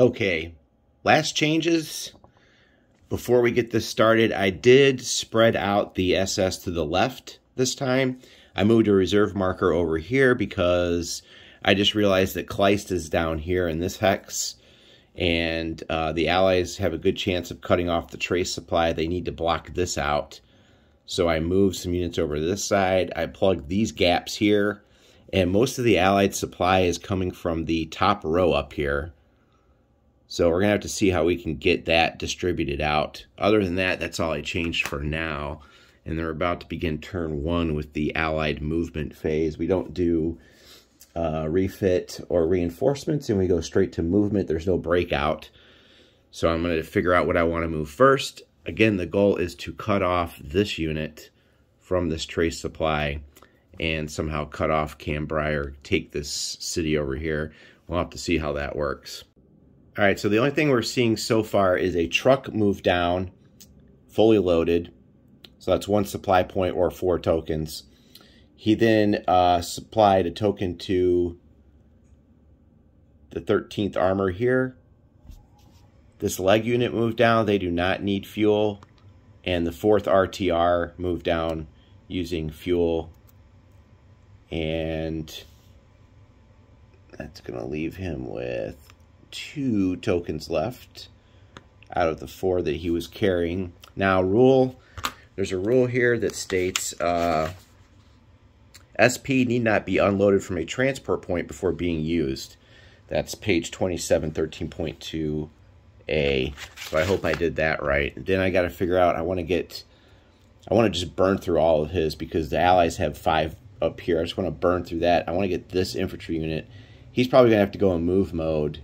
Okay, last changes. Before we get this started, I did spread out the SS to the left this time. I moved a reserve marker over here because I just realized that Kleist is down here in this hex, and the Allies have a good chance of cutting off the trace supply. They need to block this out. So I moved some units over to this side. I plugged these gaps here, and most of the Allied supply is coming from the top row up here. So we're going to have to see how we can get that distributed out. Other than that, that's all I changed for now. And they're about to begin turn 1 with the Allied movement phase. We don't do refit or reinforcements, and we go straight to movement. There's no breakout. So I'm going to figure out what I want to move first. Again, the goal is to cut off this unit from this trace supply and somehow cut off Cambrai or take this city over here. We'll have to see how that works. All right, so the only thing we're seeing so far is a truck move down, fully loaded. So that's 1 supply point or 4 tokens. He then supplied a token to the 13th Armor here. This leg unit moved down. They do not need fuel. And the 4th RTR moved down using fuel. And that's going to leave him with 2 tokens left out of the 4 that he was carrying. Now, there's a rule here that states SP need not be unloaded from a transport point before being used. That's page 27, 13.2a. So I hope I did that right. And then I got to figure out, I want to just burn through all of his because the Allies have 5 up here. I just want to burn through that. I want to get this infantry unit. He's probably going to have to go in move mode.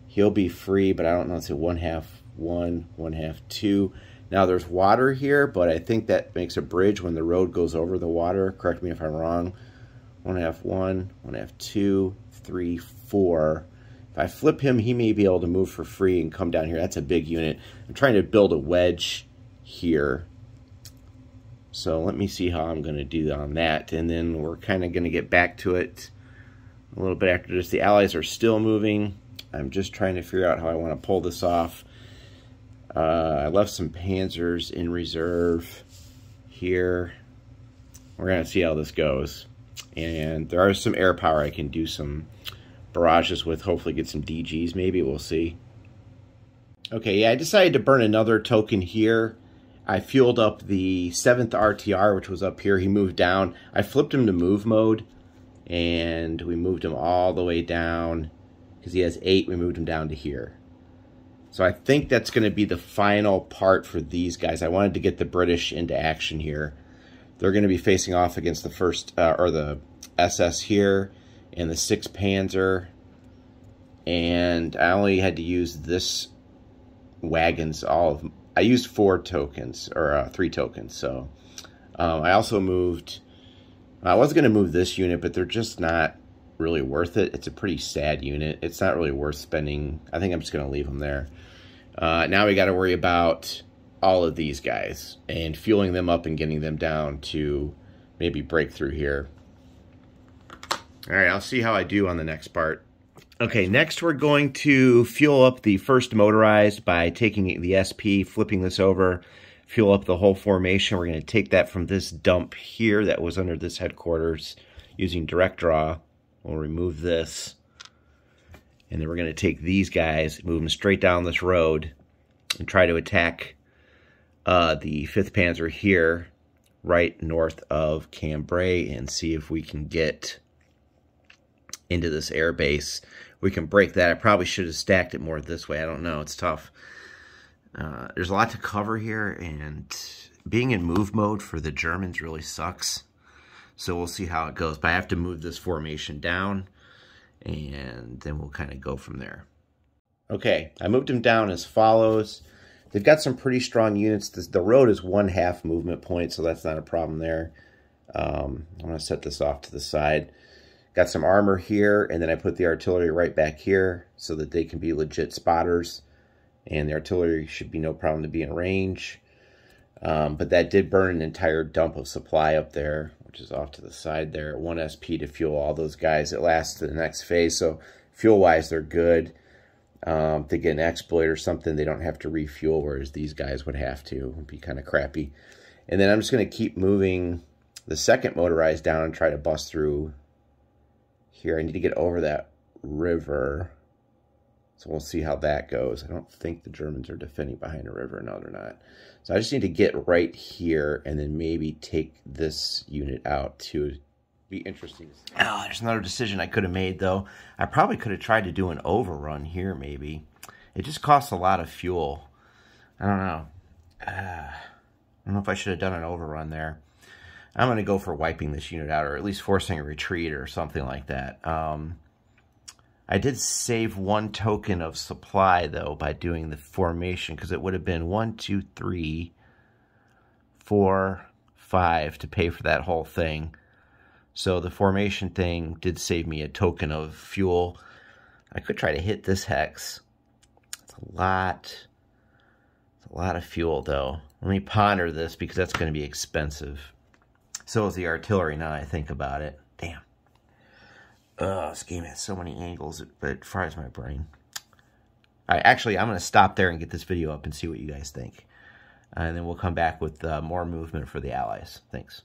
He'll be free, but I don't know. It's a 1/2 1, 1/2 2. Now there's water here, but I think that makes a bridge when the road goes over the water. Correct me if I'm wrong. 1/2 1, 1/2 2, 3, 4. If I flip him, he may be able to move for free and come down here. That's a big unit. I'm trying to build a wedge here. So let me see how I'm going to do on that. And then we're kind of going to get back to it a little bit after this. The Allies are still moving. I'm just trying to figure out how I want to pull this off. I left some panzers in reserve here. We're going to see how this goes. And there are some air power I can do some barrages with. Hopefully get some DGs maybe. We'll see. Okay, yeah, I decided to burn another token here. I fueled up the 7th RTR, which was up here. He moved down. I flipped him to move mode, and we moved him all the way down. Because he has 8, we moved him down to here. So I think that's going to be the final part for these guys. I wanted to get the British into action here. They're going to be facing off against the the SS here and the 6th Panzer. And I only had to use this wagons. I used 4 tokens, or 3 tokens. So I also moved. I was going to move this unit, but they're just not really worth it. It's a pretty sad unit. It's not really worth spending. I think I'm just going to leave them there. Now we got to worry about all of these guys and fueling them up and getting them down to maybe break through here. All right, I'll see how I do on the next part. Okay, next we're going to fuel up the 1st motorized by taking the SP, flipping this over, fuel up the whole formation. We're going to take that from this dump here that was under this headquarters using direct draw. We'll remove this, and then we're going to take these guys, move them straight down this road, and try to attack the 5th Panzer here, right north of Cambrai, and see if we can get into this air base. We can break that. I probably should have stacked it more this way. I don't know. It's tough. There's a lot to cover here, and being in move mode for the Germans really sucks. So we'll see how it goes. But I have to move this formation down, and then we'll kind of go from there. Okay, I moved them down as follows. They've got some pretty strong units. The road is 1/2 movement point, so that's not a problem there. I'm going to set this off to the side. Got some armor here, and then I put the artillery right back here so that they can be legit spotters. And the artillery should be no problem to be in range. But that did burn an entire dump of supply up there, which is off to the side there. 1 SP to fuel all those guys. It lasts to the next phase, so fuel-wise, they're good. If they get an exploit or something, they don't have to refuel, whereas these guys would have to. It would be kind of crappy. And then I'm just going to keep moving the second motorized down and try to bust through here. I need to get over that river. So we'll see how that goes. I don't think the Germans are defending behind a river. No, they're not. So I just need to get right here and then maybe take this unit out to be interesting. Oh, there's another decision I could have made, though. I probably could have tried to do an overrun here, maybe. It just costs a lot of fuel. I don't know. I don't know if I should have done an overrun there. I'm going to go for wiping this unit out, or at least forcing a retreat or something like that. I did save 1 token of supply, though, by doing the formation, because it would have been 1, 2, 3, 4, 5 to pay for that whole thing. So the formation thing did save me a token of fuel. I could try to hit this hex. It's a lot of fuel, though. Let me ponder this, because that's going to be expensive. So is the artillery, now that I think about it. Damn. This game has so many angles, it fries my brain. All right, actually, I'm going to stop there and get this video up and see what you guys think. And then we'll come back with more movement for the Allies. Thanks.